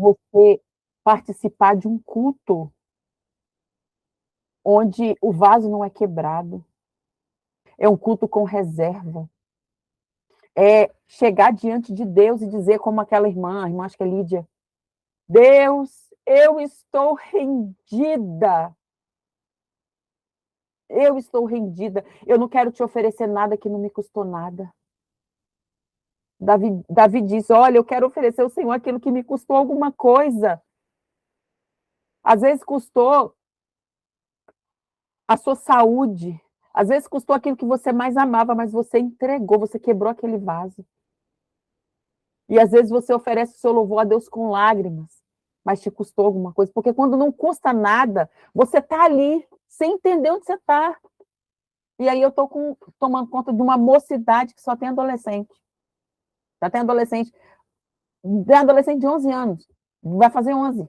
você participar de um culto onde o vaso não é quebrado, é um culto com reserva. É chegar diante de Deus e dizer como aquela irmã, acho que é Lídia: "Deus, eu estou rendida, eu estou rendida, eu não quero te oferecer nada que não me custou nada". Davi disse: "Olha, eu quero oferecer ao Senhor aquilo que me custou alguma coisa". Às vezes custou a sua saúde, às vezes custou aquilo que você mais amava, mas você entregou, você quebrou aquele vaso. E às vezes você oferece o seu louvor a Deus com lágrimas, mas te custou alguma coisa, porque quando não custa nada, você está ali, sem entender onde você está. E aí eu estou tomando conta de uma mocidade que só tem adolescente. Já tem adolescente de 11 anos, vai fazer 11.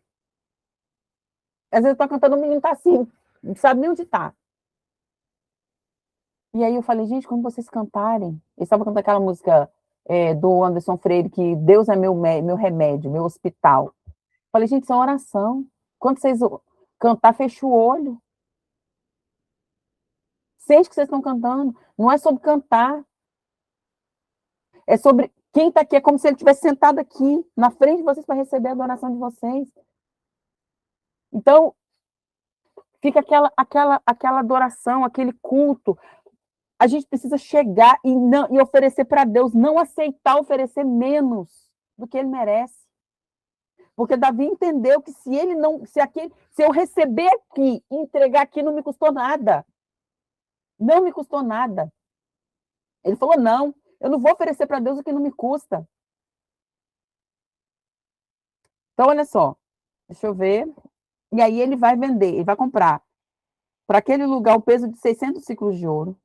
Às vezes eu estou cantando, o menino está assim, não sabe nem onde está. E aí eu falei: "Gente, quando vocês cantarem", eles estavam cantando aquela música, do Anderson Freire, que Deus é meu remédio, meu hospital. Falei: "Gente, isso é uma oração. Quando vocês cantar, fecha o olho. Sente que vocês estão cantando. Não é sobre cantar, é sobre quem está aqui. É como se ele estivesse sentado aqui, na frente de vocês, para receber a adoração de vocês. Então, fica aquela adoração, aquele culto. A gente precisa chegar e oferecer para Deus, não aceitar oferecer menos do que ele merece. Porque Davi entendeu que se ele não, se eu receber aqui e entregar aqui, não me custou nada. Não me custou nada. Ele falou: "Não, eu não vou oferecer para Deus o que não me custa". Então, olha só, deixa eu ver. E aí ele vai vender, ele vai comprar para aquele lugar o peso de 600 ciclos de ouro.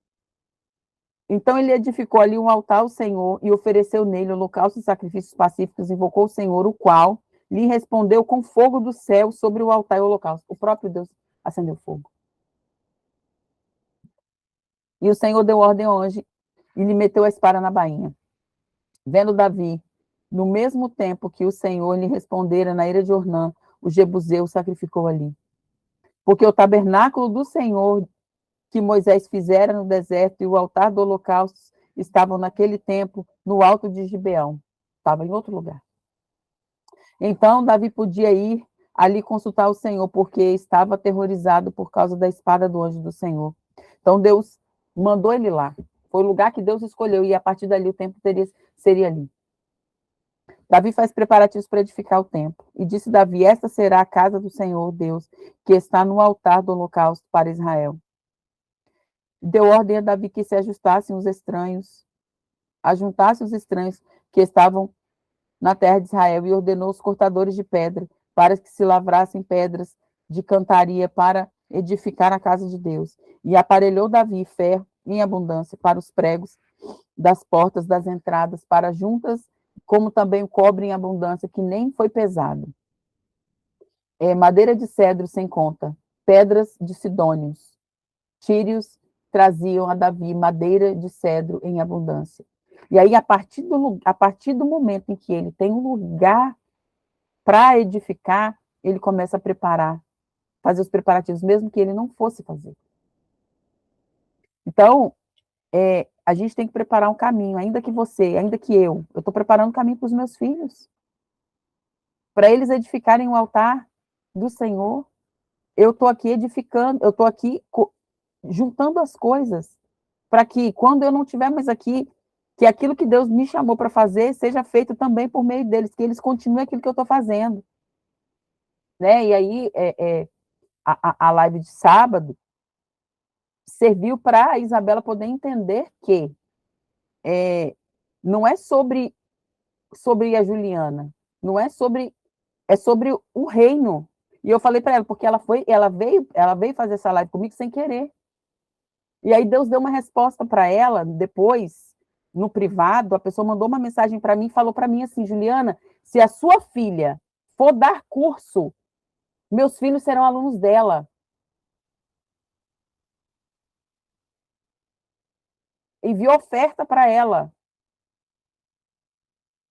Então ele edificou ali um altar ao Senhor e ofereceu nele holocaustos e sacrifícios pacíficos, invocou o Senhor, o qual lhe respondeu com fogo do céu sobre o altar e o holocausto. O próprio Deus acendeu fogo. E o Senhor deu ordem ao anjo e lhe meteu a espada na bainha. Vendo Davi, no mesmo tempo que o Senhor lhe respondera na ira de Ornã, o jebuseu sacrificou ali. Porque o tabernáculo do Senhor que Moisés fizera no deserto e o altar do holocausto estavam naquele tempo no alto de Gibeão. Estava em outro lugar. Então Davi podia ir ali consultar o Senhor, porque estava aterrorizado por causa da espada do anjo do Senhor. Então Deus mandou ele lá. Foi o lugar que Deus escolheu, e a partir dali o templo seria ali. Davi faz preparativos para edificar o templo. E disse Davi: esta será a casa do Senhor Deus, que está no altar do holocausto para Israel. Deu ordem a Davi que se ajustassem os estranhos, ajuntasse os estranhos que estavam na terra de Israel, e ordenou os cortadores de pedra para que se lavrassem pedras de cantaria para edificar a casa de Deus. E aparelhou Davi ferro em abundância para os pregos das portas das entradas, para juntas, como também o cobre em abundância, que nem foi pesado. Madeira de cedro sem conta, pedras de sidônios, tírios traziam a Davi madeira de cedro em abundância. E aí, a partir do momento em que ele tem um lugar para edificar, ele começa a preparar, fazer os preparativos, mesmo que ele não fosse fazer. Então, a gente tem que preparar um caminho, ainda que eu estou preparando um caminho para os meus filhos, para eles edificarem o altar do Senhor. Eu estou aqui edificando, eu estou aqui juntando as coisas, para que quando eu não estiver mais aqui, que aquilo que Deus me chamou para fazer seja feito também por meio deles, que eles continuem aquilo que eu estou fazendo. Né? E aí, a live de sábado serviu para a Isabela poder entender que não é sobre a Juliana, não é sobre, é sobre o reino. E eu falei para ela, porque ela veio fazer essa live comigo sem querer. E aí Deus deu uma resposta para ela depois, no privado. A pessoa mandou uma mensagem para mim e falou para mim assim: Juliana, se a sua filha for dar curso, meus filhos serão alunos dela. Enviou oferta para ela.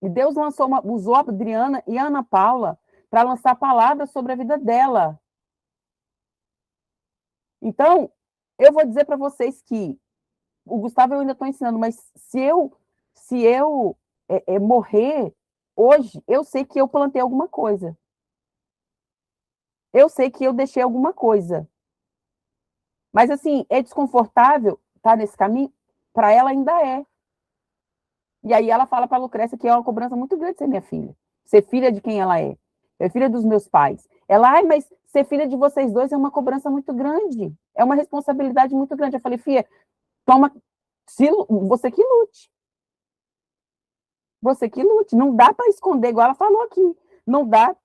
E Deus usou a Adriana e a Ana Paula para lançar palavras sobre a vida dela. Então, eu vou dizer para vocês que o Gustavo eu ainda estou ensinando, mas se eu morrer hoje, eu sei que eu plantei alguma coisa. Eu sei que eu deixei alguma coisa. Mas, assim, é desconfortável estar nesse caminho? Para ela ainda é. E aí ela fala para a Lucrécia que é uma cobrança muito grande ser minha filha. Ser filha de quem ela é. É filha dos meus pais. Ela, ai, mas ser filha de vocês dois é uma cobrança muito grande. É uma responsabilidade muito grande. Eu falei, filha, toma, você que lute. Você que lute. Não dá para esconder, igual ela falou aqui. Não dá,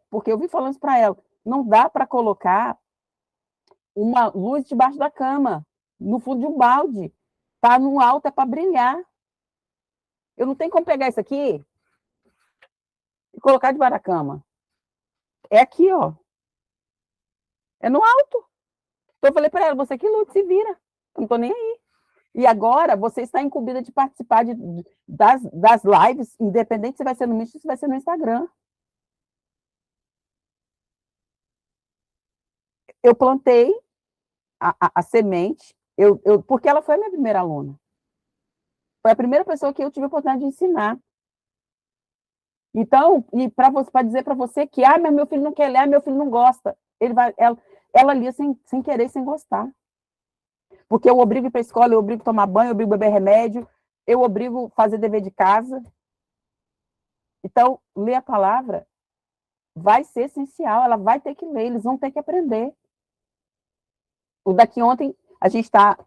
porque eu vi falando isso para ela, não dá para colocar uma luz debaixo da cama, no fundo de um balde. Tá no alto, é para brilhar. Eu não tenho como pegar isso aqui e colocar debaixo da cama. É aqui, ó. É no alto. Então eu falei para ela, você que lute, se vira. Eu não tô nem aí. E agora você está incumbida de participar das lives, independente se vai ser no Mídia ou se vai ser no Instagram. Eu plantei a semente, porque ela foi a minha primeira aluna. Foi a primeira pessoa que eu tive a oportunidade de ensinar. Então, e para dizer para você que, mas meu filho não quer ler, meu filho não gosta. Ela lia sem querer, sem gostar. Porque eu obrigo a ir para a escola, eu obrigo a tomar banho, eu obrigo a beber remédio, eu obrigo a fazer dever de casa. Então, ler a palavra vai ser essencial, ela vai ter que ler, eles vão ter que aprender. O daqui ontem, a gente está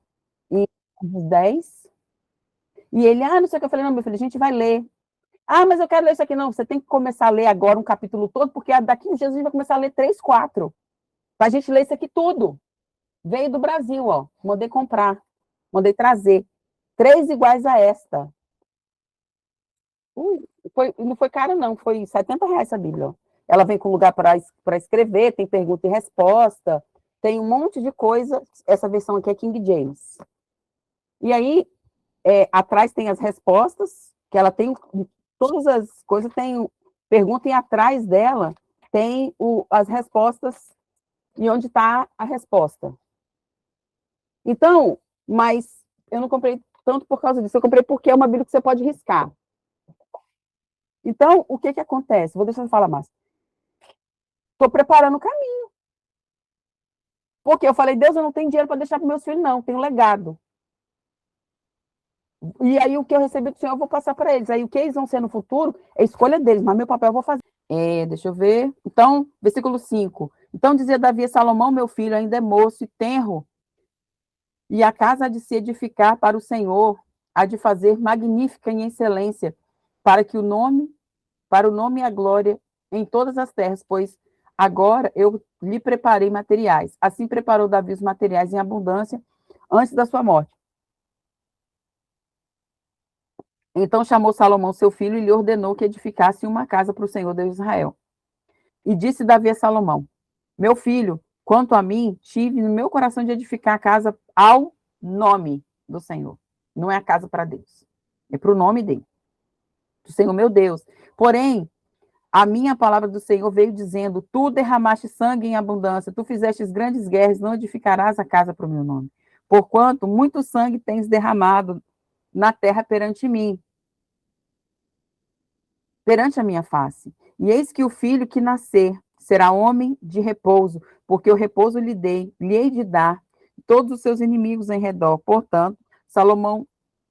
em 10, e ele, não sei o que, eu falei, não, meu filho, a gente vai ler. Mas eu quero ler isso aqui, não, você tem que começar a ler agora um capítulo todo, porque daqui uns dias a gente vai começar a ler 3, 4, para a gente ler isso aqui tudo. Veio do Brasil, ó, mandei comprar, mandei trazer, 3 iguais a esta. Não foi caro, não, foi R$70 essa Bíblia. Ó. Ela vem com lugar para escrever, tem pergunta e resposta, tem um monte de coisa. Essa versão aqui é King James. E aí, atrás tem as respostas, que ela tem todas as coisas, tem pergunta, e atrás dela tem as respostas e onde está a resposta. Então, mas eu não comprei tanto por causa disso, eu comprei porque é uma Bíblia que você pode riscar. Então, o que acontece? Vou deixar eu falar mais. Estou preparando o caminho. Porque eu falei, Deus, eu não tenho dinheiro para deixar para meus filhos, não, tenho legado. E aí, o que eu recebi do Senhor, eu vou passar para eles. Aí, o que eles vão ser no futuro, é escolha deles, mas meu papel eu vou fazer. Deixa eu ver. Então, versículo 5. Então, dizia Davi a Salomão, meu filho, ainda é moço e tenro, e a casa há de se edificar para o Senhor, há de fazer magnífica em excelência, para o nome e a glória em todas as terras, pois agora eu lhe preparei materiais. Assim preparou Davi os materiais em abundância antes da sua morte. Então chamou Salomão, seu filho, e lhe ordenou que edificasse uma casa para o Senhor Deus de Israel. E disse Davi a Salomão, meu filho, quanto a mim, tive no meu coração de edificar a casa ao nome do Senhor. Não é a casa para Deus, é para o nome dele, do Senhor meu Deus. Porém, a minha palavra do Senhor veio dizendo, tu derramaste sangue em abundância, tu fizeste grandes guerras, não edificarás a casa para o meu nome. Porquanto muito sangue tens derramado na terra perante mim, perante a minha face. E eis que o filho que nascer será homem de repouso, porque o repouso lhe hei de dar todos os seus inimigos em redor. Portanto, Salomão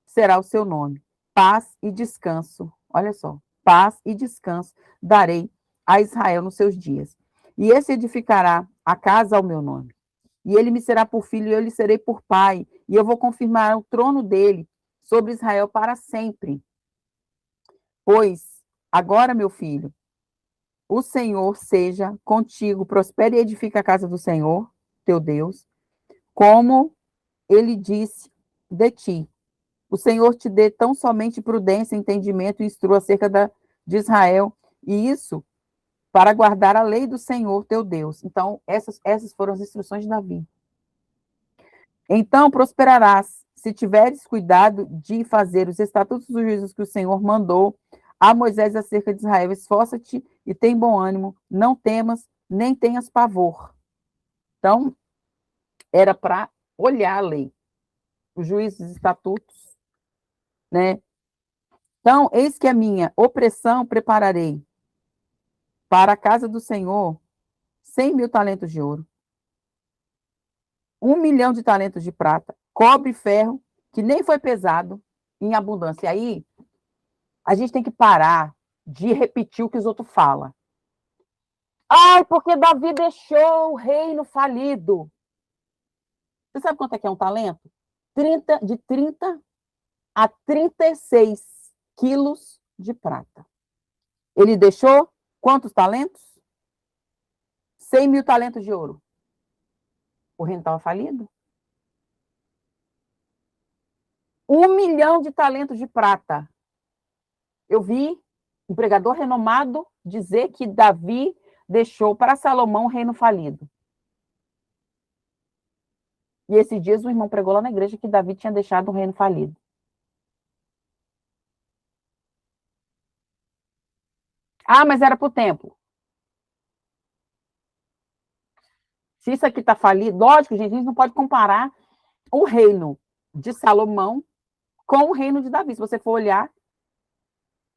será o seu nome. Paz e descanso. Olha só. Paz e descanso darei a Israel nos seus dias. E esse edificará a casa ao meu nome. E ele me será por filho, e eu lhe serei por pai. E eu vou confirmar o trono dele sobre Israel para sempre. Pois, agora, meu filho, o Senhor seja contigo, prospere e edifique a casa do Senhor, teu Deus, como ele disse de ti. O Senhor te dê tão somente prudência, entendimento e instrua acerca de Israel, e isso para guardar a lei do Senhor, teu Deus. Então, essas foram as instruções de Davi. Então prosperarás, se tiveres cuidado de fazer os estatutos dos juízos que o Senhor mandou a Moisés acerca de Israel. Esforça-te e tem bom ânimo, não temas, nem tenhas pavor. Então, era para olhar a lei, os juízos e estatutos, né? Então, eis que a minha opressão prepararei para a casa do Senhor 100.000 talentos de ouro, 1.000.000 de talentos de prata, cobre e ferro, que nem foi pesado, em abundância. E aí, a gente tem que parar de repetir o que os outros falam. Ai, porque Davi deixou o reino falido. Você sabe quanto é que é um talento? De 30 a 36 quilos de prata. Ele deixou quantos talentos? 100.000 talentos de ouro. O reino estava falido. 1.000.000 de talentos de prata. Eu vi um pregador renomado dizer que Davi deixou para Salomão o reino falido. E esses dias o irmão pregou lá na igreja que Davi tinha deixado o reino falido. Ah, mas era para o templo. Se isso aqui está falido, lógico, gente, a gente não pode comparar o reino de Salomão com o reino de Davi. Se você for olhar,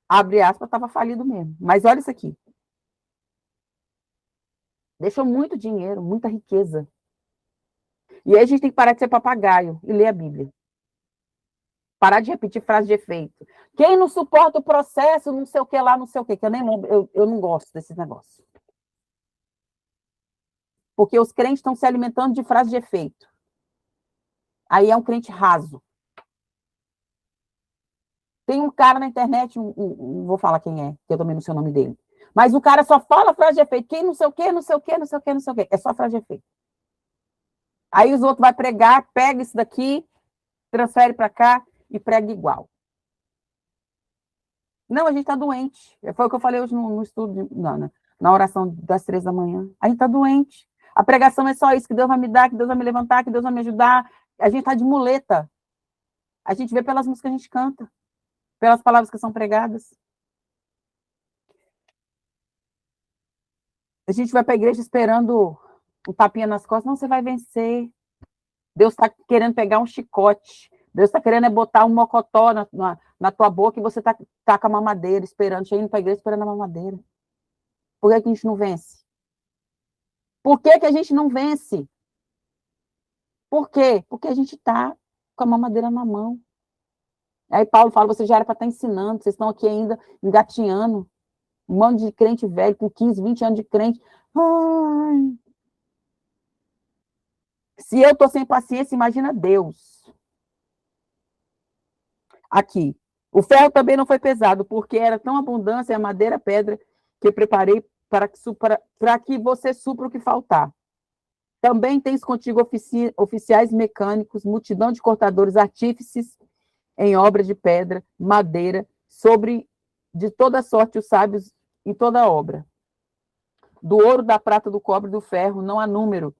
abre aspas, estava falido mesmo. Mas olha isso aqui. Deixou muito dinheiro, muita riqueza. E aí a gente tem que parar de ser papagaio e ler a Bíblia. Parar de repetir frase de efeito. Quem não suporta o processo, não sei o que lá, não sei o que eu nem lembro, eu não gosto desses negócios. Porque os crentes estão se alimentando de frase de efeito. Aí é um crente raso. Tem um cara na internet, não vou falar quem é, que eu também não sei o nome dele. Mas o cara só fala frase de efeito. Quem não sei o quê, não sei o quê, não sei o quê, não sei o quê. É só frase de efeito. Aí os outros vão pregar, pega isso daqui, transfere para cá e prega igual. Não, a gente está doente. Foi o que eu falei hoje no estudo, na oração das 3 da manhã. A gente está doente. A pregação é só isso, que Deus vai me dar, que Deus vai me levantar, que Deus vai me ajudar. A gente está de muleta. A gente vê pelas músicas que a gente canta, pelas palavras que são pregadas. A gente vai para a igreja esperando um tapinha nas costas. Não, você vai vencer. Deus está querendo pegar um chicote. Deus está querendo botar um mocotó na tua boca e você está com a mamadeira esperando, chegando para a igreja esperando a mamadeira. Por que a gente não vence? Por que a gente não vence? Por quê? Porque a gente está com a mamadeira na mão. Aí Paulo fala, você já era para estar ensinando, vocês estão aqui ainda engatinhando. Um monte de crente velho, com 15, 20 anos de crente. Ai. Se eu estou sem paciência, imagina Deus. Aqui. O ferro também não foi pesado, porque era tão abundância a madeira, a pedra, que eu preparei para que você supra o que faltar. Também tens contigo oficiais mecânicos, multidão de cortadores, artífices em obra de pedra, madeira, sobre de toda sorte os sábios em toda obra. Do ouro, da prata, do cobre, do ferro, não há número.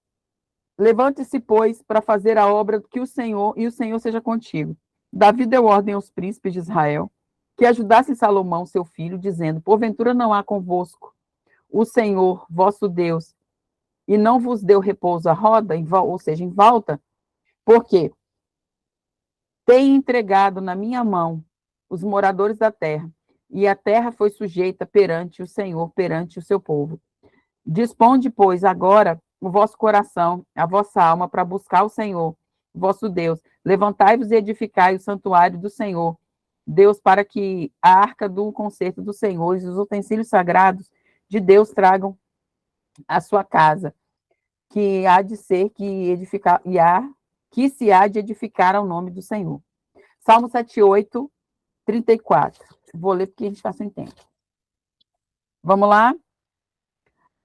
Levante-se, pois, para fazer a obra que o Senhor, e o Senhor seja contigo. Davi deu ordem aos príncipes de Israel que ajudassem Salomão, seu filho, dizendo, porventura não há convosco o Senhor, vosso Deus, e não vos deu repouso à roda, ou seja, em volta, porque tem entregado na minha mão os moradores da terra, e a terra foi sujeita perante o Senhor, perante o seu povo. Disponde, pois, agora o vosso coração, a vossa alma, para buscar o Senhor, vosso Deus. Levantai-vos e edificai o santuário do Senhor, Deus, para que a arca do concerto do Senhor e os utensílios sagrados de Deus tragam a sua casa, que há de ser que edificar, que se há de edificar ao nome do Senhor. Salmo 78, 34. Vou ler porque a gente está sem tempo. Vamos lá?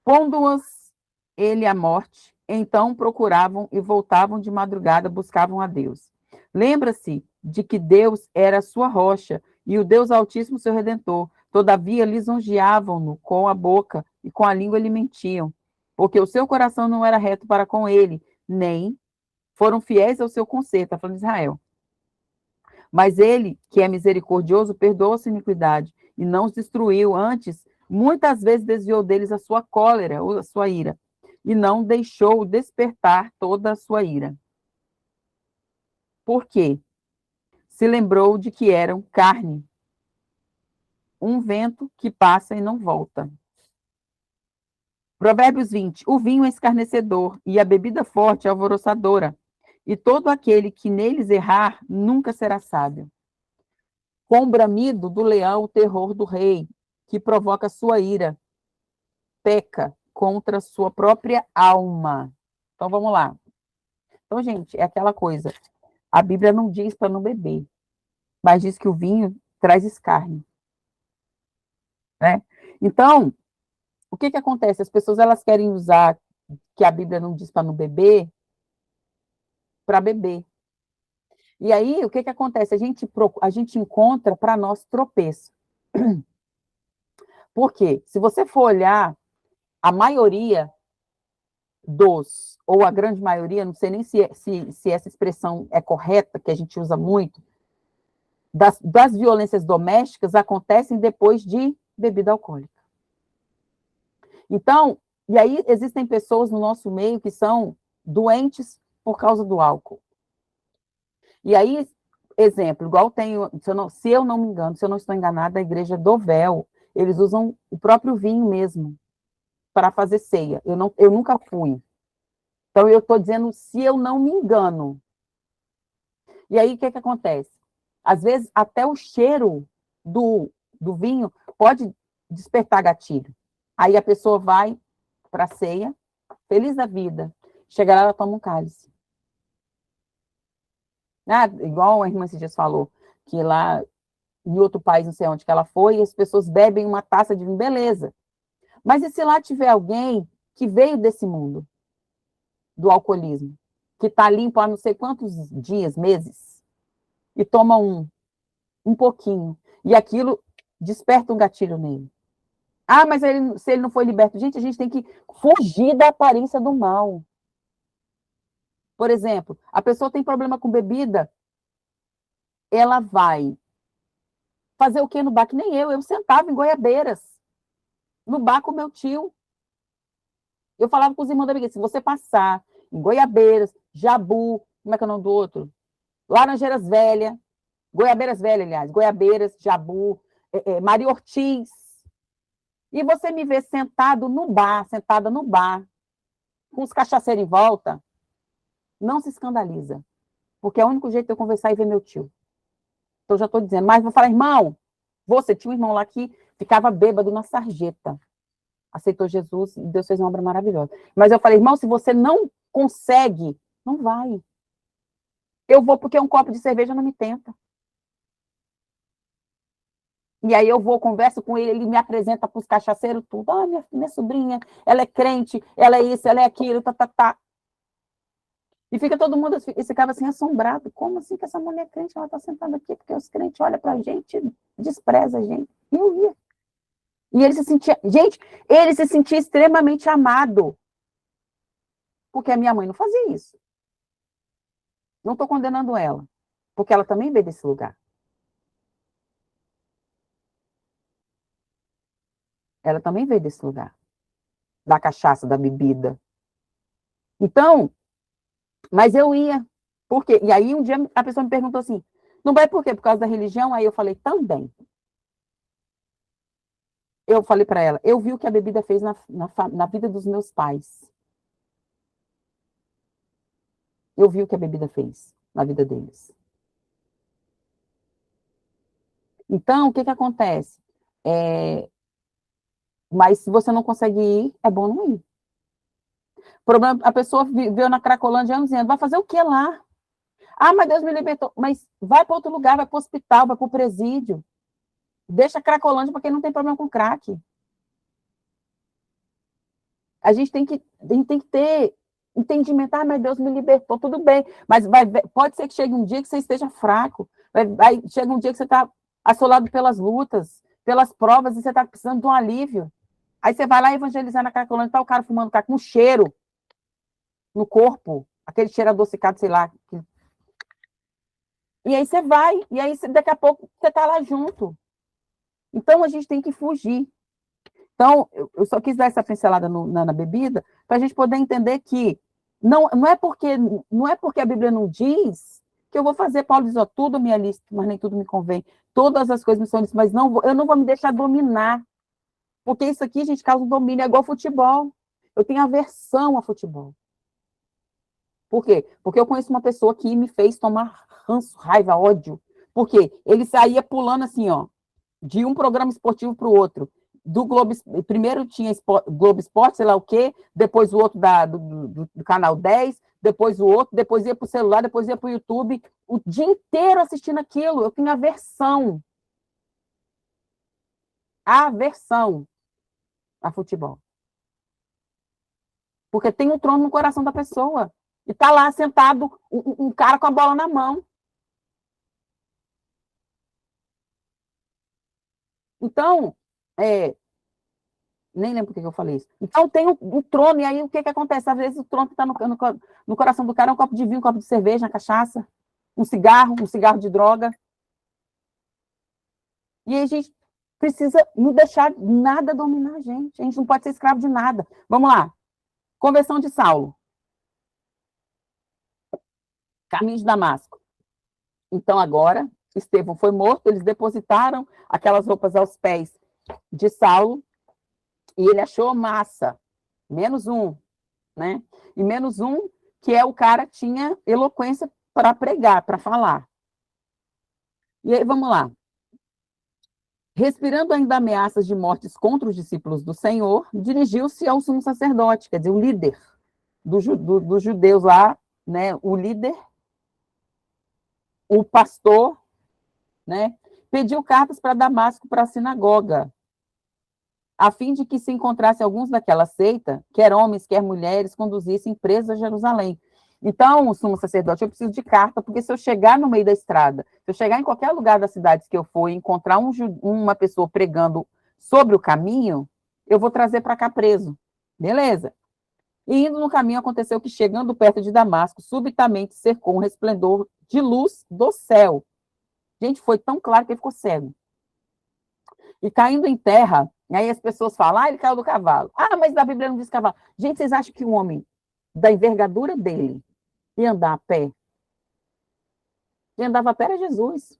Pondo-as ele à morte, então procuravam e voltavam de madrugada, buscavam a Deus. Lembra-se de que Deus era a sua rocha e o Deus Altíssimo seu Redentor. Todavia, lisonjeavam-no com a boca e com a língua lhe mentiam, porque o seu coração não era reto para com ele, nem foram fiéis ao seu conserto, está falando de Israel. Mas ele, que é misericordioso, perdoa a sua iniquidade e não os destruiu, antes Muitas vezes desviou deles a sua cólera, ou a sua ira, e não deixou despertar toda a sua ira. Por quê? Se lembrou de que eram carne, um vento que passa e não volta. Provérbios 20. O vinho é escarnecedor e a bebida forte é alvoroçadora, e todo aquele que neles errar nunca será sábio. Com o bramido do leão, o terror do rei, que provoca sua ira, peca contra sua própria alma. Então vamos lá. Então, gente, é aquela coisa. A Bíblia não diz para não beber, mas diz que o vinho traz escárnio, né? Então, o que que acontece? As pessoas elas querem usar que a Bíblia não diz para não beber para beber. E aí, o que que acontece? A gente encontra para nós tropeço. Por quê? Se você for olhar, a maioria ou a grande maioria, não sei nem se essa expressão é correta, que a gente usa muito, das violências domésticas acontecem depois de bebida alcoólica. Então, e aí existem pessoas no nosso meio que são doentes por causa do álcool. E aí, exemplo, igual tenho, se eu não me engano, se eu não estou enganada, a igreja do Véu, eles usam o próprio vinho mesmo para fazer ceia. Eu nunca fui. Então, eu estou dizendo se eu não me engano. E aí, o que que acontece? Às vezes, até o cheiro do vinho pode despertar gatilho. Aí a pessoa vai para a ceia, feliz da vida. Chega lá, ela toma um cálice. Ah, igual a irmã esses dias falou, que lá em outro país, não sei onde que ela foi, e as pessoas bebem uma taça de vinho, beleza. Mas e se lá tiver alguém que veio desse mundo, do alcoolismo, que está limpo há não sei quantos dias, meses, e toma um pouquinho, e aquilo desperta um gatilho nele. Ah, mas se ele não foi liberto. Gente, a gente tem que fugir da aparência do mal. Por exemplo, a pessoa tem problema com bebida, ela vai fazer o quê no bar? Que nem eu sentava em Goiabeiras, no bar com meu tio. Eu falava com os irmãos da minha, se você passar em Goiabeiras, Jabu, como é que é o nome do outro? Laranjeiras Velhas, Goiabeiras Velhas, aliás, Goiabeiras, Jabu, Maria Ortiz, e você me vê sentada no bar, com os cachaceiros em volta, não se escandaliza, porque é o único jeito de eu conversar e ver meu tio. Então, eu já estou dizendo, mas vou falar, irmão, você tinha um irmão lá que ficava bêbado na sarjeta, aceitou Jesus e Deus fez uma obra maravilhosa. Mas eu falei, irmão, se você não consegue, não vai. Eu vou porque um copo de cerveja não me tenta. E aí eu vou, converso com ele, ele me apresenta para os cachaceiros tudo. Ah, minha sobrinha, ela é crente, ela é isso, ela é aquilo, tá, tá, tá. E fica todo mundo, e ficava assim, assombrado. Como assim que essa mulher é crente, ela está sentada aqui? Porque os crentes olham para a gente, despreza a gente. E eu ia. E ele se sentia, gente, ele se sentia extremamente amado. Porque a minha mãe não fazia isso. Não estou condenando ela, porque ela também veio desse lugar. Ela também veio desse lugar, da cachaça, da bebida. Então, mas eu ia. Por quê? E aí um dia a pessoa me perguntou assim, não vai por quê? Por causa da religião? Aí eu falei, também. Eu falei para ela, eu vi o que a bebida fez na vida dos meus pais. Eu vi o que a bebida fez na vida deles. Então, o que que acontece? Mas se você não consegue ir, é bom não ir. O problema, a pessoa viveu na Cracolândia anos dizendo, vai fazer o que lá? Ah, mas Deus me libertou. Mas vai para outro lugar, vai para o hospital, vai para o presídio. Deixa a Cracolândia para quem não tem problema com crack. A gente tem que ter entendimento. Ah, mas Deus me libertou, tudo bem. Mas pode ser que chegue um dia que você esteja fraco. Chega um dia que você está assolado pelas lutas, pelas provas, e você está precisando de um alívio. Aí você vai lá evangelizar na Cracolândia, está o cara fumando crack com cheiro no corpo, aquele cheiro adocicado, sei lá. E aí você vai, e aí daqui a pouco você está lá junto. Então a gente tem que fugir. Então, eu só quis dar essa pincelada na bebida, para a gente poder entender que não é porque a Bíblia não diz que eu vou fazer, Paulo diz, ó, tudo me é lícito, mas nem tudo me convém. Todas as coisas me são lícitas, mas eu não vou me deixar dominar. Porque isso aqui, gente, causa um domínio, é igual futebol. Eu tenho aversão a futebol. Por quê? Porque eu conheço uma pessoa que me fez tomar ranço, raiva, ódio. Por quê? Ele saía pulando assim, ó, de um programa esportivo para o outro. Do Globo, primeiro tinha Globo Esporte, sei lá o quê, depois o outro do Canal 10, depois o outro, depois ia para o celular, depois ia para o YouTube, o dia inteiro assistindo aquilo. Eu tenho aversão. Aversão a futebol. Porque tem um trono no coração da pessoa. E está lá sentado um cara com a bola na mão. Então, nem lembro por que eu falei isso. Então tem o trono, e aí o que acontece? Às vezes o trono que está no coração do cara é um copo de vinho, um copo de cerveja, uma cachaça, um cigarro de droga. E aí a gente precisa não deixar nada dominar a gente. A gente não pode ser escravo de nada. Vamos lá. Conversão de Saulo. Caminho de Damasco. Então agora, Estevão foi morto, eles depositaram aquelas roupas aos pés de Saulo, e ele achou massa, menos um, né? E menos um, que é o cara que tinha eloquência para pregar, para falar. E aí, vamos lá. Respirando ainda ameaças de mortes contra os discípulos do Senhor, dirigiu-se ao sumo sacerdote, quer dizer, o líder dos judeus lá, né? O líder, o pastor, né? Pediu cartas para Damasco, para a sinagoga, a fim de que se encontrasse alguns daquela seita, quer homens, quer mulheres, conduzissem presos a Jerusalém. Então, o sumo sacerdote, eu preciso de carta, porque se eu chegar no meio da estrada, se eu chegar em qualquer lugar das cidades que eu for e encontrar uma pessoa pregando sobre o caminho, eu vou trazer para cá preso. Beleza. E indo no caminho, aconteceu que, chegando perto de Damasco, subitamente cercou um resplendor de luz do céu. Gente, foi tão claro que ele ficou cego. E caindo em terra, aí as pessoas falam, ele caiu do cavalo. Ah, mas na Bíblia não diz cavalo. Gente, vocês acham que um homem da envergadura dele ia andar a pé? Quem andava a pé era Jesus.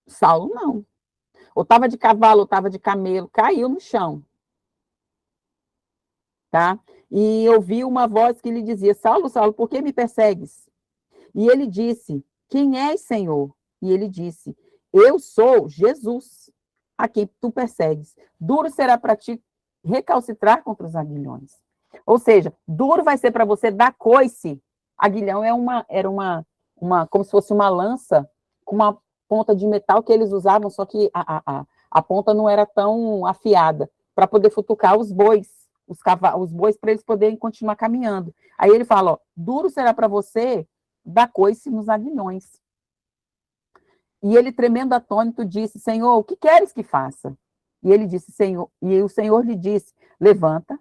Saulo não. Ou estava de cavalo, ou estava de camelo, caiu no chão. Tá? E ouviu uma voz que lhe dizia, Saulo, Saulo, por que me persegues? E ele disse, quem és, Senhor? E ele disse, eu sou Jesus, a quem tu persegues. Duro será para ti recalcitrar contra os aguilhões. Ou seja, duro vai ser para você dar coice. Aguilhão era como se fosse uma lança com uma ponta de metal que eles usavam, só que a ponta não era tão afiada, para poder futucar os bois, os bois, para eles poderem continuar caminhando. Aí ele fala, ó, duro será para você dar coice nos aguilhões. E ele, tremendo atônito, disse, Senhor, o que queres que faça? E ele disse, Senhor, e o Senhor lhe disse, levanta,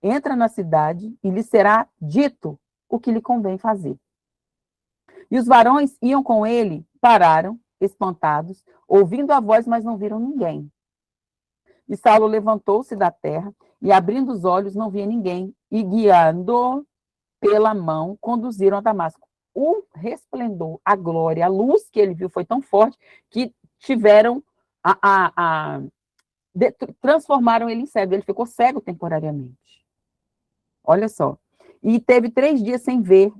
entra na cidade e lhe será dito o que lhe convém fazer. E os varões iam com ele, pararam, espantados, ouvindo a voz, mas não viram ninguém. E Saulo levantou-se da terra e, abrindo os olhos, não via ninguém, e guiando pela mão, conduziram a Damasco. O resplendor, a glória, a luz que ele viu foi tão forte que transformaram ele em cego. Ele ficou cego temporariamente. Olha só. E teve 3 dias sem ver,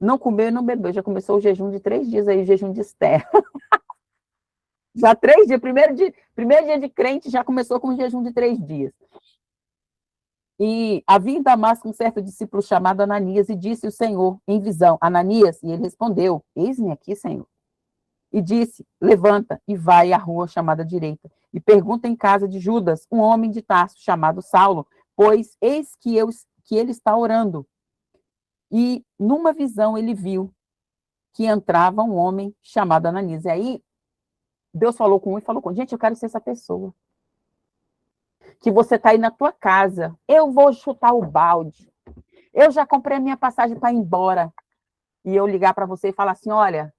não comeu e não bebeu. Já começou o jejum de 3 dias aí, o jejum de Esther. Já 3 dias, primeiro dia de crente, já começou com um jejum de 3 dias. E havia em Damasco um certo discípulo chamado Ananias, e disse o Senhor em visão, Ananias, e ele respondeu, eis-me aqui, Senhor. E disse, levanta e vai à rua chamada direita, e pergunta em casa de Judas, um homem de Tarso chamado Saulo, pois eis que ele está orando. E numa visão ele viu que entrava um homem chamado Ananias. E aí Deus falou com um e falou com outro. Gente, eu quero ser essa pessoa. Que você está aí na tua casa, eu vou chutar o balde. Eu já comprei a minha passagem para ir embora. E eu ligar para você e falar assim, olha,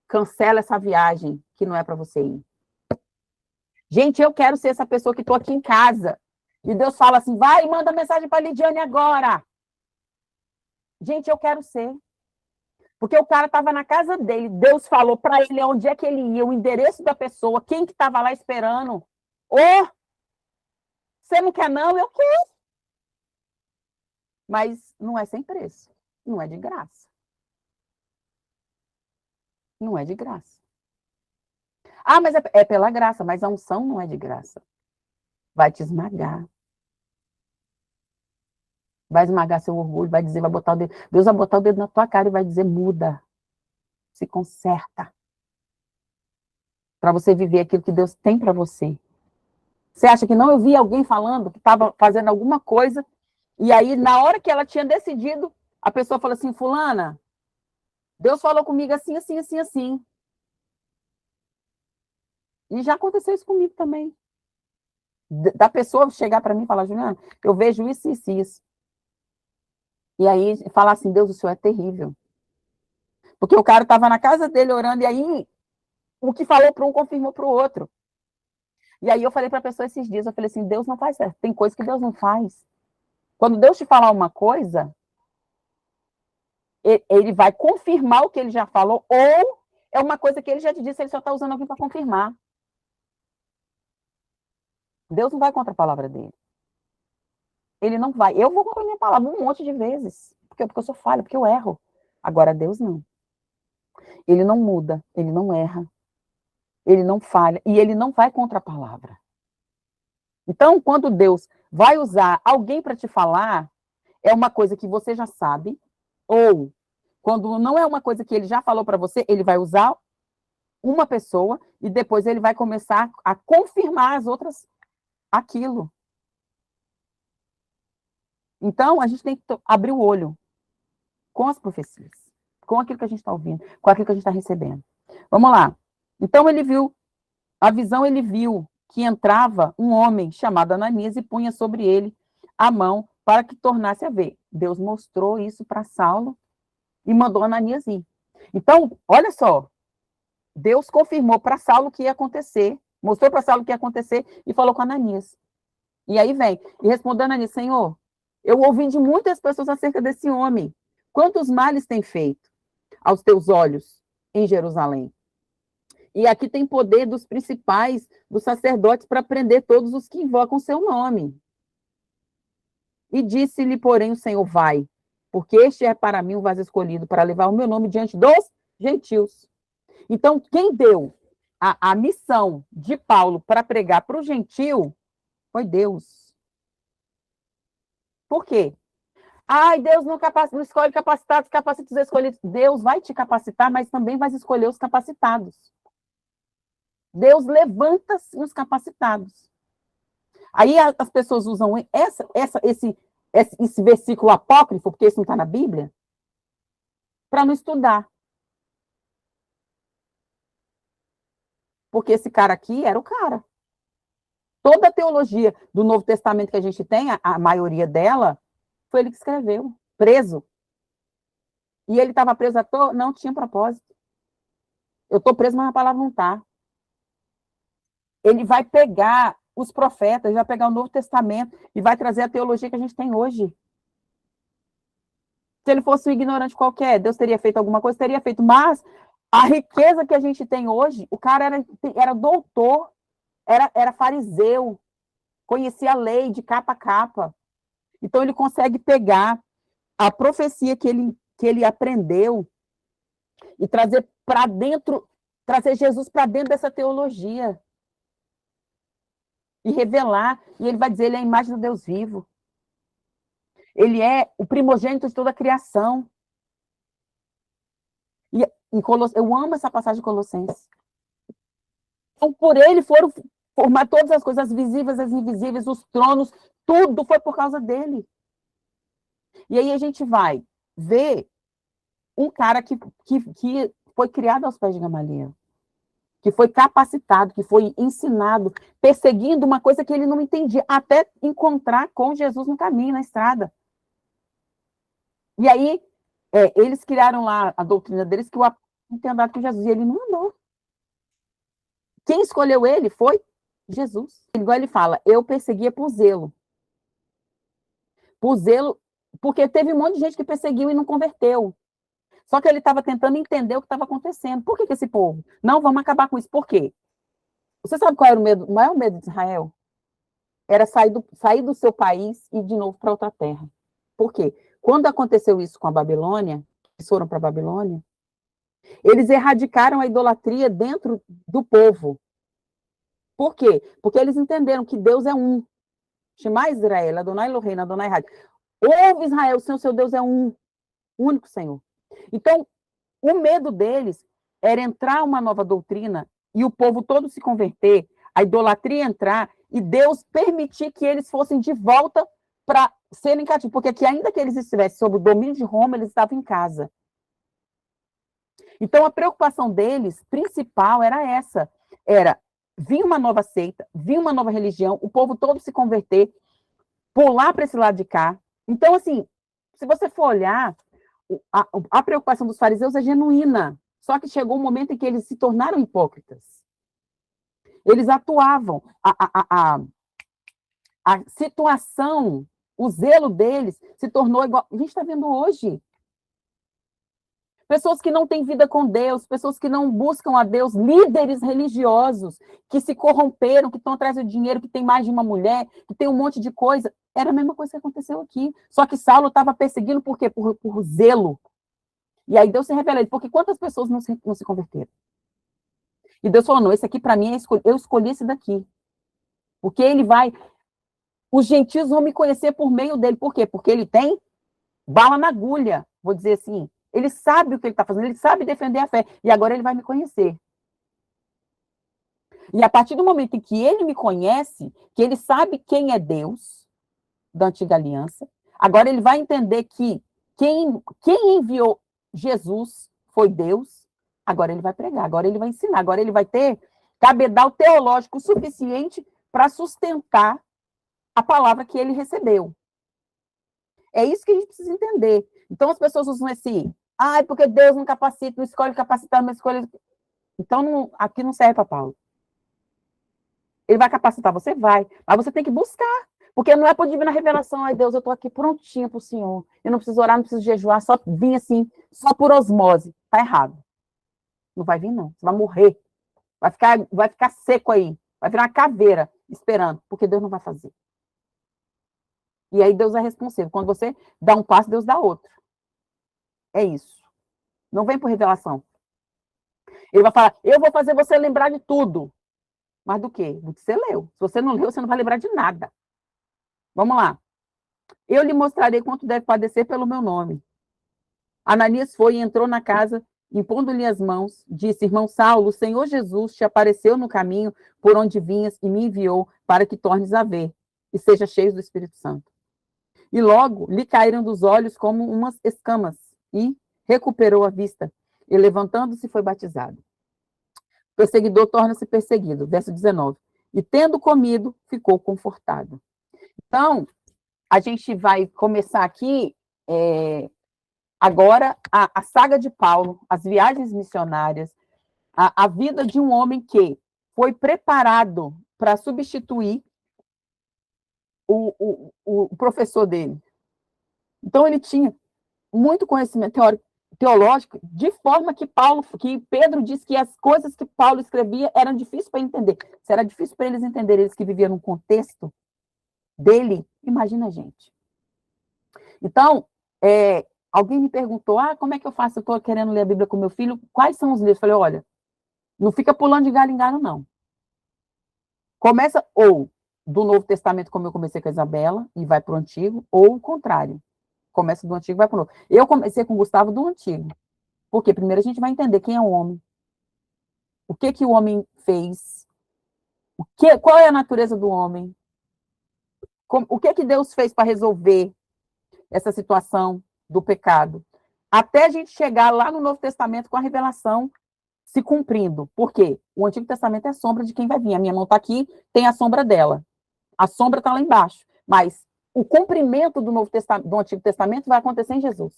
cancela essa viagem que não é para você ir. Gente, eu quero ser essa pessoa que estou aqui em casa. E Deus fala assim, vai e manda mensagem para a Lidiane agora. Gente, eu quero ser. Porque o cara estava na casa dele, Deus falou para ele onde é que ele ia, o endereço da pessoa, quem que estava lá esperando. Ô, você não quer não? Eu quero. Mas não é sem preço, não é de graça. Não é de graça. Ah, mas é pela graça, mas a unção não é de graça. Vai te esmagar. Vai esmagar seu orgulho, vai dizer, vai botar o dedo. Deus vai botar o dedo na tua cara e vai dizer, muda. Se conserta. Para você viver aquilo que Deus tem para você. Você acha que não? Eu vi alguém falando que estava fazendo alguma coisa, e aí, na hora que ela tinha decidido, a pessoa falou assim, fulana, Deus falou comigo assim, assim, assim, assim. E já aconteceu isso comigo também. Da pessoa chegar para mim e falar, Juliana, eu vejo isso, isso, isso. E aí, falar assim, Deus, o Senhor é terrível. Porque o cara estava na casa dele orando, e aí, o que falou para um confirmou para o outro. E aí, eu falei para a pessoa esses dias, eu falei assim, Deus não faz certo. Tem coisa que Deus não faz. Quando Deus te falar uma coisa, ele vai confirmar o que ele já falou, ou é uma coisa que ele já te disse, ele só está usando alguém para confirmar. Deus não vai contra a palavra dele. Ele não vai. Eu vou contra a minha palavra um monte de vezes, porque eu sou falha, porque eu erro. Agora, Deus não. Ele não muda, ele não erra, ele não falha, e ele não vai contra a palavra. Então, quando Deus vai usar alguém para te falar, é uma coisa que você já sabe, ou quando não é uma coisa que ele já falou para você, ele vai usar uma pessoa e depois ele vai começar a confirmar as outras aquilo. Então, a gente tem que abrir o olho com as profecias, com aquilo que a gente está ouvindo, com aquilo que a gente está recebendo. Vamos lá. Então, ele viu, a visão ele viu que entrava um homem chamado Ananias e punha sobre ele a mão para que tornasse a ver. Deus mostrou isso para Saulo e mandou Ananias ir. Então, olha só, Deus confirmou para Saulo o que ia acontecer, mostrou para Saulo o que ia acontecer e falou com Ananias. E aí vem, e respondeu Ananias, Senhor, eu ouvi de muitas pessoas acerca desse homem. Quantos males tem feito aos teus olhos em Jerusalém? E aqui tem poder dos principais, dos sacerdotes, para prender todos os que invocam seu nome. E disse-lhe, porém, o Senhor, vai, porque este é para mim o vaso escolhido para levar o meu nome diante dos gentios. Então, quem deu a missão de Paulo para pregar para o gentil foi Deus. Por quê? Ai, Deus não escolhe capacitados, capacita os escolhidos. Deus vai te capacitar, mas também vai escolher os capacitados. Deus levanta os capacitados. Aí as pessoas usam esse versículo apócrifo, porque isso não está na Bíblia, para não estudar. Porque esse cara aqui era o cara. Toda a teologia do Novo Testamento que a gente tem, a maioria dela, foi ele que escreveu, preso. E ele estava preso à toa? Não tinha propósito. Eu estou preso, mas a palavra não está. Ele vai pegar os profetas, vai pegar o Novo Testamento e vai trazer a teologia que a gente tem hoje. Se ele fosse um ignorante qualquer, Deus teria feito alguma coisa? Teria feito. Mas a riqueza que a gente tem hoje, o cara era doutor, era fariseu, conhecia a lei de capa a capa. Então, ele consegue pegar a profecia que ele aprendeu e trazer para dentro, trazer Jesus para dentro dessa teologia. E revelar, e ele vai dizer, ele é a imagem do Deus vivo. Ele é o primogênito de toda a criação. E eu amo essa passagem de Colossenses. Então, por ele foram formar todas as coisas, as visíveis, as invisíveis, os tronos, tudo foi por causa dele. E aí a gente vai ver um cara que foi criado aos pés de Gamaliel, que foi capacitado, que foi ensinado, perseguindo uma coisa que ele não entendia, até encontrar com Jesus no caminho, na estrada. E aí, eles criaram lá a doutrina deles, que o apóstolo tem andado com Jesus, e ele não andou. Quem escolheu ele foi Jesus. Igual ele fala, eu perseguia por zelo. Por zelo, porque teve um monte de gente que perseguiu e não converteu. Só que ele estava tentando entender o que estava acontecendo. Por que esse povo? Não, vamos acabar com isso. Por quê? Você sabe qual era o medo? O maior medo de Israel? Era sair do seu país e ir de novo para outra terra. Por quê? Quando aconteceu isso com a Babilônia, eles foram para a Babilônia, eles erradicaram a idolatria dentro do povo. Por quê? Porque eles entenderam que Deus é um. Shema Israel, Adonai Eloheinu, Adonai Echad. Ouve Israel, o Senhor, seu Deus é um, único Senhor. Então, o medo deles era entrar uma nova doutrina e o povo todo se converter, a idolatria entrar e Deus permitir que eles fossem de volta para serem cativos, porque aqui, ainda que eles estivessem sob o domínio de Roma, eles estavam em casa. Então, a preocupação deles, principal, era essa, era vir uma nova seita, vir uma nova religião, o povo todo se converter, pular para esse lado de cá. Então, assim, se você for olhar, a preocupação dos fariseus é genuína, só que chegou um momento em que eles se tornaram hipócritas. Eles atuavam, a situação, o zelo deles se tornou igual. A gente está vendo hoje. Pessoas que não têm vida com Deus, pessoas que não buscam a Deus, líderes religiosos que se corromperam, que estão atrás do dinheiro, que tem mais de uma mulher, que tem um monte de coisa. Era a mesma coisa que aconteceu aqui. Só que Saulo estava perseguindo por quê? Por zelo. E aí Deus se revela ele, porque quantas pessoas não se converteram? E Deus falou, não, esse aqui para mim, eu escolhi esse daqui. Porque ele vai... Os gentios vão me conhecer por meio dele. Por quê? Porque ele tem bala na agulha, vou dizer assim. Ele sabe o que ele está fazendo, ele sabe defender a fé. E agora ele vai me conhecer. E a partir do momento em que ele me conhece, que ele sabe quem é Deus, da antiga aliança, agora ele vai entender que quem enviou Jesus foi Deus, agora ele vai pregar, agora ele vai ensinar, agora ele vai ter cabedal teológico suficiente para sustentar a palavra que ele recebeu. É isso que a gente precisa entender. Então as pessoas usam esse... porque Deus não capacita, não escolhe capacitar, não escolhe... Então, aqui não serve para Paulo. Ele vai capacitar, você vai. Mas você tem que buscar. Porque não é por divina revelação. Ai, Deus, eu estou aqui prontinha para o Senhor. Eu não preciso orar, não preciso jejuar, só vim assim, só por osmose. Está errado. Não vai vir, não. Você vai morrer. Vai ficar seco aí. Vai virar uma caveira esperando. Porque Deus não vai fazer. E aí Deus é responsável. Quando você dá um passo, Deus dá outro. É isso. Não vem por revelação. Ele vai falar, eu vou fazer você lembrar de tudo. Mas do quê? Do que você leu. Se você não leu, você não vai lembrar de nada. Vamos lá. Eu lhe mostrarei quanto deve padecer pelo meu nome. Ananias foi e entrou na casa, impondo-lhe as mãos, disse, irmão Saulo, o Senhor Jesus te apareceu no caminho por onde vinhas e me enviou para que tornes a ver e seja cheio do Espírito Santo. E logo lhe caíram dos olhos como umas escamas e recuperou a vista. E levantando-se foi batizado. O perseguidor torna-se perseguido. Verso 19. E tendo comido, ficou confortado. Então, a gente vai começar aqui agora a saga de Paulo, as viagens missionárias, a vida de um homem que foi preparado para substituir o professor dele. Então, ele tinha muito conhecimento teológico, de forma que Pedro disse que as coisas que Paulo escrevia eram difíceis para entender. Se era difícil para eles entenderem, eles que viviam num contexto dele, imagina a gente. Então, alguém me perguntou, como é que eu faço? Eu estou querendo ler a Bíblia com meu filho, quais são os livros? Eu falei, olha, não fica pulando de galho em galho, não. Começa ou do Novo Testamento, como eu comecei com a Isabela, e vai para o Antigo, ou o contrário. Começa do Antigo e vai para o Novo. Eu comecei com o Gustavo do Antigo. Porque primeiro a gente vai entender quem é o homem. O que o homem fez. Qual é a natureza do homem. O que Deus fez para resolver essa situação do pecado. Até a gente chegar lá no Novo Testamento com a revelação se cumprindo. Por quê? O Antigo Testamento é a sombra de quem vai vir. A minha mão está aqui, tem a sombra dela. A sombra está lá embaixo. Mas o cumprimento do Antigo Testamento vai acontecer em Jesus.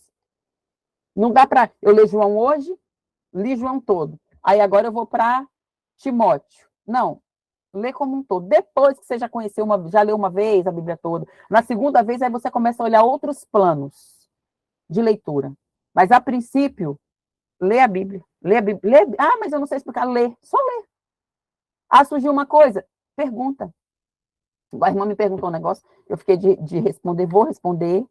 Não dá para... Eu ler João hoje, li João todo. Aí agora eu vou para Timóteo. Não. Lê como um todo. Depois que você já conheceu, já leu uma vez a Bíblia toda, na segunda vez, aí você começa a olhar outros planos de leitura. Mas, a princípio, lê a Bíblia. Lê a Bíblia. Ah, mas eu não sei explicar. Lê. Só lê. Ah, surgiu uma coisa? Pergunta. A irmã me perguntou um negócio, eu fiquei de responder, vou responder.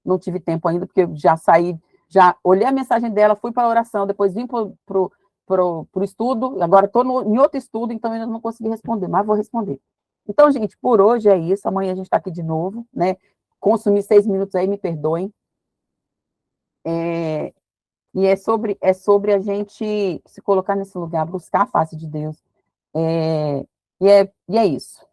Não tive tempo ainda, porque eu já saí, já olhei a mensagem dela, fui para a oração, depois vim para o estudo, agora estou em outro estudo, então ainda não consegui responder, mas vou responder. Então, gente, por hoje é isso, amanhã a gente está aqui de novo, né? Consumi 6 minutos aí, me perdoem. E é sobre a gente se colocar nesse lugar, buscar a face de Deus. E é isso.